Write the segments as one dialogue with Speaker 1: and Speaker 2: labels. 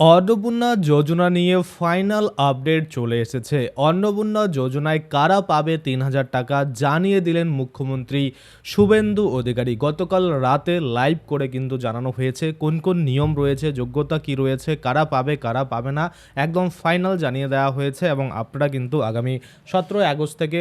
Speaker 1: অন্নপূর্ণা যোজনা নিয়ে final update চলে এসেছে। অন্নপূর্ণা যোজনায় কারা পাবে ৩,০০০ টাকা জানিয়ে দিলেন মুখ্যমন্ত্রী শুভেন্দু অধিকারী। গতকাল রাতে লাইভ করে কিন্তু জানানো হয়েছে কোন কোন নিয়ম রয়েছে, যোগ্যতা কি রয়েছে, কারা পাবে কারা পাবে না, একদম ফাইনাল জানিয়ে দেওয়া হয়েছে। এবং আপনারা কিন্তু আগামী ১৭ আগস্ট থেকে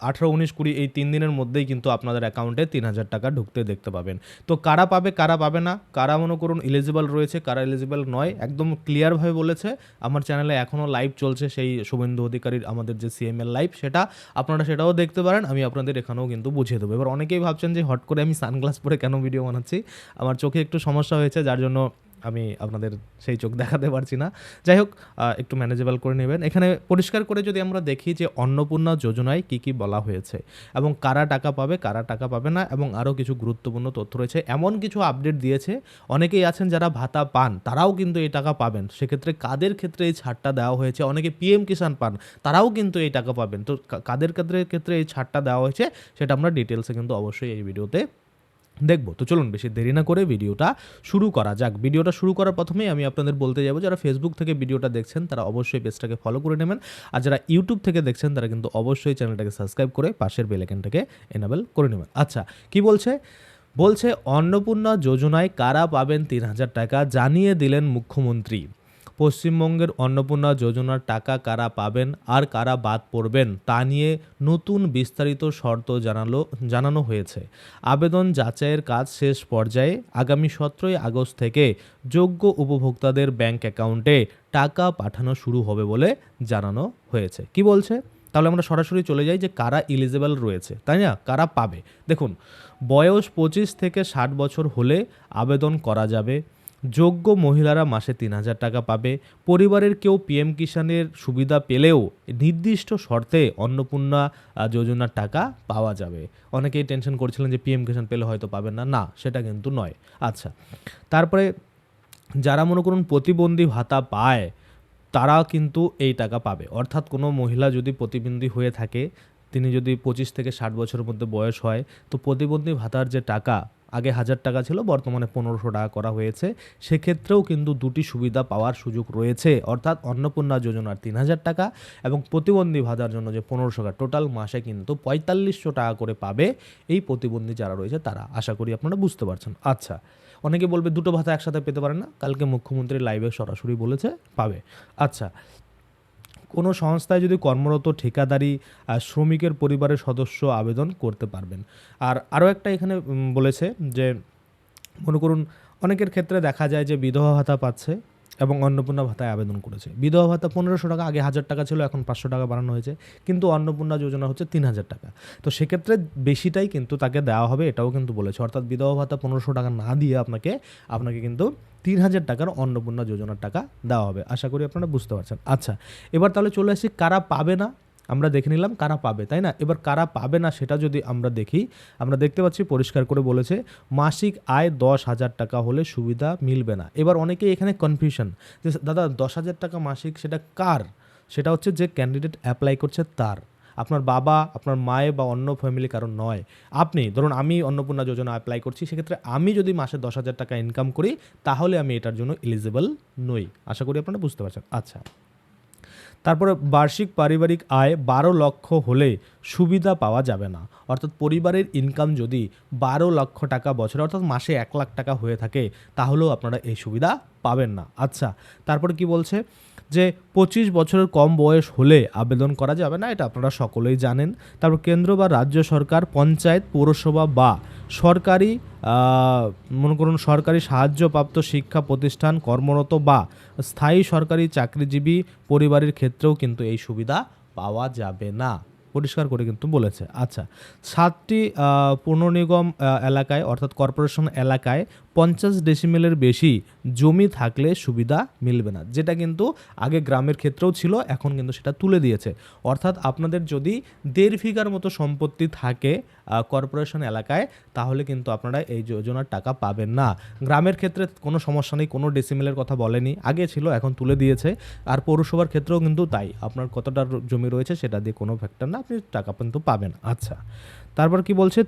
Speaker 1: ১৮, ১৯, ২০ এই ৩ দিনের মধ্যেই কিন্তু আপনাদের অ্যাকাউন্টে ৩,০০০ টাকা ঢুকতে দেখতে পাবেন। তো কারা পাবে কারা পাবে না, কারা মনে করুন এলিজিবল রয়েছে কারা এলিজিবল নয়, একদম ক্লিয়ারভাবে বলেছে। আমার চ্যানেলে এখনও লাইভ চলছে সেই শুভেন্দু অধিকারীর আমাদের যে সিএমএল লাইভ, আপনারা সেটাও দেখতে পারেন। আমি আপনাদের এখানেও কিন্তু বুঝিয়ে দেবো। এবার অনেকেই ভাবছেন যে হট করে আমি সানগ্লাস পরে কেন ভিডিও বানাচ্ছি। আমার চোখে একটু সমস্যা হয়েছে, যার জন্য আমি আপনাদের সেই চোখ দেখাতে পারছি না। যাই হোক, একটু ম্যানেজেবল করে নেবেন। এখানে পরিষ্কার করে যদি আমরা দেখি যে অন্নপূর্ণা যোজনায় কী কী বলা হয়েছে এবং কারা টাকা পাবে কারা টাকা পাবে না, এবং আরও কিছু গুরুত্বপূর্ণ তথ্য রয়েছে। এমন কিছু আপডেট দিয়েছে, অনেকেই আছেন যারা ভাতা পান তারাও কিন্তু এই টাকা পাবেন। সেক্ষেত্রে কাদের ক্ষেত্রে এই ছাড়টা দেওয়া হয়েছে, অনেকে পিএম কিষাণ পান তারাও কিন্তু এই টাকা পাবেন। তো কাদের ক্ষেত্রে এই ছাড়টা দেওয়া হয়েছে সেটা আমরা ডিটেলসে কিন্তু অবশ্যই এই ভিডিওতে দেখবো। তো চলুন বেশি দেরি না করে ভিডিওটা শুরু করা যাক। ভিডিওটা শুরু করার প্রথমেই আমি আপনাদের বলতে যাবো, যারা ফেসবুক থেকে ভিডিওটা দেখছেন তারা অবশ্যই পেজটাকে ফলো করে নেবেন, আর যারা ইউটিউব থেকে দেখছেন তারা কিন্তু অবশ্যই চ্যানেলটাকে সাবস্ক্রাইব করে পাশের বেল আইকনটাকে এনাবেল করে নেবেন। আচ্ছা, কি বলছে অন্নপূর্ণা যোজনায় কারা পাবেন ৩,০০০ টাকা জানিয়ে দিলেন মুখ্যমন্ত্রী। পশ্চিমবঙ্গের অন্নপূর্ণা যোজনার টাকা কারা পাবেন আর কারা বাদ পড়বেন তা নিয়ে নতুন বিস্তারিত শর্ত জানানো হয়েছে। আবেদন যাচাইয়ের কাজ শেষ পর্যায়ে। আগামী ১৭ আগস্ট থেকে যোগ্য উপভোক্তাদের ব্যাংক অ্যাকাউন্টে টাকা পাঠানো শুরু হবে বলে জানানো হয়েছে। কি বলছে? তাহলে আমরা সরাসরি চলে যাই যে কারা এলিজিবল রয়েছে, তাই না, কারা পাবে। দেখুন, বয়স ২৫ থেকে ৬০ বছর হলে আবেদন করা যাবে। যোগ্য মহিলারা মাসে ৩,০০০ টাকা পাবে। পরিবারের কেউ পিএম কিষাণের সুবিধা পেলেও নির্দিষ্ট শর্তে অন্নপূর্ণা যোজনার টাকা পাওয়া যাবে। অনেকেই টেনশন করছিলেন যে পিএম কিষাণ পেলে হয়তো পাবেন না, না সেটা কিন্তু নয়। আচ্ছা, তারপরে যারা মনে করুন প্রতিবন্ধী ভাতা পায় তারা কিন্তু এই টাকা পাবে। অর্থাৎ কোনো মহিলা যদি প্রতিবন্ধী হয়ে থাকে, তিনি যদি ২৫ থেকে ৬০ বছরের মধ্যে বয়স হয়, তো প্রতিবন্ধী ভাতার যে টাকা আগে ১,০০০ টাকা ছিল, বর্তমানে ১৫০০ টাকা করা হয়েছে। সেক্ষেত্রেও কিন্তু দুটি সুবিধা পাওয়ার সুযোগ রয়েছে। অর্থাৎ অন্নপূর্ণা যোজনার ৩,০০০ টাকা এবং প্রতিবন্ধী ভাতার জন্য যে ১৫০০ টাকা, টোটাল মাসে কিন্তু ৪৫০০ টাকা করে পাবে এই প্রতিবন্ধী যারা রয়েছে তারা। আশা করি আপনারা বুঝতে পারছেন। আচ্ছা, অনেকে বলবে দুটো ভাতা একসাথে পেতে পারেন না, কালকে মুখ্যমন্ত্রী লাইভে সরাসরি বলেছে পাবে। আচ্ছা, কোনো সংস্থায় যদি কর্মরত ঠিকাদারি শ্রমিকের পরিবারের সদস্য আবেদন করতে পারবেন। আর আরও একটা এখানে বলেছে যে মনে করুন অনেকের ক্ষেত্রে দেখা যায় যে বিধবা ভাতা পাচ্ছে এবং অন্নপূর্ণা ভাতায় আবেদন করেছে। বিধবা ভাতা ১৫০০ টাকা, আগে ১,০০০ টাকা ছিল, এখন ৫০০ টাকা বাড়ানো হয়েছে, কিন্তু অন্নপূর্ণা যোজনা হচ্ছে ৩,০০০ টাকা। তো সেক্ষেত্রে বেশিটাই কিন্তু তাকে দেওয়া হবে, এটাও কিন্তু বলেছে। অর্থাৎ বিধবা ভাতা ১৫০০ টাকা না দিয়ে আপনাকে কিন্তু ৩,০০০ টাকার অন্নপূর্ণা যোজনার টাকা দেওয়া হবে। আশা করি আপনারা বুঝতে পারছেন। আচ্ছা, এবার তাহলে চলে আসি কারা পাবে না। আমরা দেখে নিলাম কারা পাবে, তাই না? এবার কারা পাবে না সেটা যদি আমরা দেখি, আমরা দেখতে পাচ্ছি পরিষ্কার করে বলেছে মাসিক আয় ১০,০০০ টাকা হলে সুবিধা মিলবে না। এবার অনেকেই এখানে কনফিউশন যে দাদা ১০,০০০ টাকা মাসিক সেটা কার? সেটা হচ্ছে যে ক্যান্ডিডেট অ্যাপ্লাই করছে তার, আপনার বাবা, আপনার মায়ে বা অন্য ফ্যামিলি কারণ নয়। আপনি ধরুন, আমি অন্নপূর্ণা যোজনা অ্যাপ্লাই করছি, সেক্ষেত্রে আমি যদি মাসে ১০,০০০ টাকা ইনকাম করি তাহলে আমি এটার জন্য এলিজিবল নই। আশা করি আপনারা বুঝতে পারছেন। আচ্ছা, তারপরে বার্ষিক পারিবারিক আয় ১২ লক্ষ হলে সুবিধা পাওয়া যাবে না। অর্থাৎ পরিবারের ইনকাম যদি ১২ লক্ষ টাকা বছরে, অর্থাৎ মাসে ১,০০,০০০ টাকা হয়ে থাকে, তাহলেও আপনারা এই সুবিধা পাবেন না। আচ্ছা, তারপরে কি বলছে যে ২৫ বছরের কম বয়স হলে আবেদন করা যাবে না, এটা আপনারা সকলেই জানেন। তারপর কেন্দ্র বা রাজ্য সরকার, পঞ্চায়েত, পৌরসভা বা সরকারি মনে করুন সরকারি সাহায্যপ্রাপ্ত শিক্ষা প্রতিষ্ঠান কর্মরত বা স্থায়ী সরকারি চাকরিজীবী পরিবারের ক্ষেত্রেও কিন্তু এই সুবিধা পাওয়া যাবে না, পরিষ্কার করে কিন্তু বলেছে। আচ্ছা, ৭টি পৌর নিগম এলাকায় অর্থাৎ কর্পোরেশন এলাকায় ৫০ ডেসিমেলের বেশি জমি থাকলে সুবিধা মিলবে না, যেটা কিন্তু আগে গ্রামের ক্ষেত্রেও ছিল, এখন কিন্তু সেটা তুলে দিয়েছে। অর্থাৎ আপনাদের যদি ১.৫ বিঘার মতো সম্পত্তি থাকে কর্পোরেশন এলাকায়, তাহলে কিন্তু আপনারা এই যোজনার টাকা পাবেন না। গ্রামের ক্ষেত্রে কোনো সমস্যা নেই, কোনো ডেসিমেলের কথা বলেনি, আগে ছিল, এখন তুলে দিয়েছে। আর পৌরসভার ক্ষেত্রেও কিন্তু তাই, আপনার কতটা জমি রয়েছে সেটা দিয়ে কোনো ফ্যাক্টর না, আপনি টাকা কিন্তু পাবেন। আচ্ছা, তারপর কি বলছে,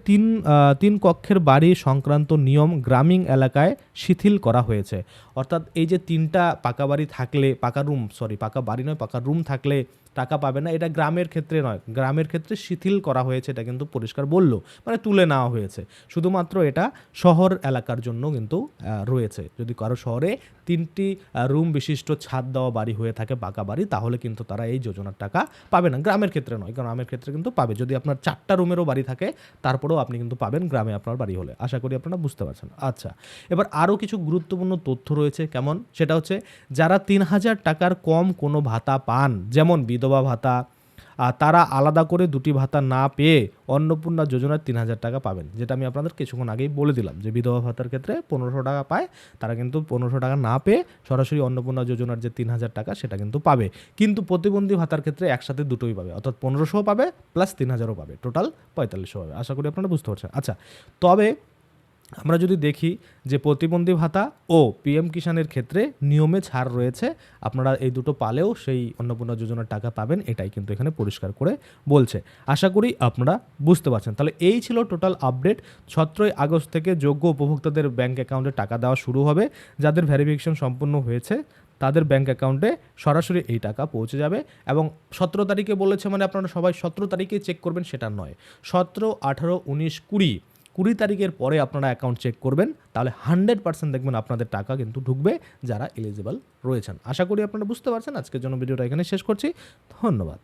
Speaker 1: তিন কক্ষের বাড়ি সংক্রান্ত নিয়ম গ্রামীণ এলাকায় শিথিল করা হয়েছে। অর্থাৎ এই যে 3টা পাকা বাড়ি থাকলে, পাকা বাড়ি নয়, পাকা রুম থাকলে টাকা পাবে না, এটা গ্রামের ক্ষেত্রে নয়, গ্রামের ক্ষেত্রে শিথিল করা হয়েছে, এটা কিন্তু পরিষ্কার বললো, মানে তুলে নেওয়া হয়েছে। শুধুমাত্র এটা শহর এলাকার জন্য কিন্তু রয়েছে। যদি কারো শহরে 3টি রুম বিশিষ্ট ছাদ দেওয়া বাড়ি হয়ে থাকে, পাকা বাড়ি, তাহলে কিন্তু তারা এই যোজনার টাকা পাবে না। গ্রামের ক্ষেত্রে নয়, গ্রামের ক্ষেত্রে কিন্তু পাবে। যদি আপনার 4টা রুমেরও বাড়ি থাকে তারপরেও আপনি কিন্তু পাবেন গ্রামে আপনার বাড়ি হলে। আশা করি আপনারা বুঝতে পারছেন। আচ্ছা, এবার আরও কিছু গুরুত্বপূর্ণ তথ্য রয়েছে। কেমন? সেটা হচ্ছে যারা 3000 টাকার কম কোনো ভাতা পান, যেমন বিধবা ভাতা, তারা আলাদা করে 2টি ভাতা না পেয়ে অন্নপূর্ণা যোজনার 3000 টাকা পাবেন। যেটা আমি আপনাদের কিছুক্ষণ আগেই বলে দিলাম যে বিধবা ভাতার ক্ষেত্রে 1500 টাকা পায়, তারা কিন্তু 1500 টাকা না পেয়ে সরাসরি অন্নপূর্ণা যোজনার যে 3000 টাকা সেটা কিন্তু পাবে। কিন্তু প্রতিবন্ধী ভাতার ক্ষেত্রে একসাথে দুটোই পাবে, অর্থাৎ 1500 পাবে প্লাস 3000ও পাবে, টোটাল 4500 পাবে। আশা করি আপনারা বুঝতে পারছেন। আচ্ছা, তবে আমরা যদি দেখি যে প্রতিবন্ধী ভাতা ও পিএম কিষাণের ক্ষেত্রে নিয়মে ছাড় রয়েছে, আপনারা এই দুটো পালেও সেই অন্নপূর্ণা যোজনার টাকা পাবেন, এটাই কিন্তু এখানে পরিষ্কার করে বলছে। আশা করি আপনারা বুঝতে পারছেন। তাহলে এই ছিল টোটাল আপডেট। 17ই আগস্ট থেকে যোগ্য উপভোক্তাদের ব্যাংক অ্যাকাউন্টে টাকা দেওয়া শুরু হবে। যাদের ভেরিফিকেশন সম্পূর্ণ হয়েছে তাদের ব্যাংক অ্যাকাউন্টে সরাসরি এই টাকা পৌঁছে যাবে। এবং 17 তারিখে বলেছে মানে আপনারা সবাই 17 তারিখে চেক করবেন সেটা নয়, 17, 18, 19, 20 তারিখের পরে আপনারা অ্যাকাউন্ট চেক করবেন, তাহলে 100% দেখবেন আপনাদের টাকা কিন্তু ঢুকবে যারা এলিজিবল রয়েছেন। আশা করি আপনারা বুঝতে পারছেন। আজকের জন্য ভিডিওটা এখানে শেষ করছি। ধন্যবাদ।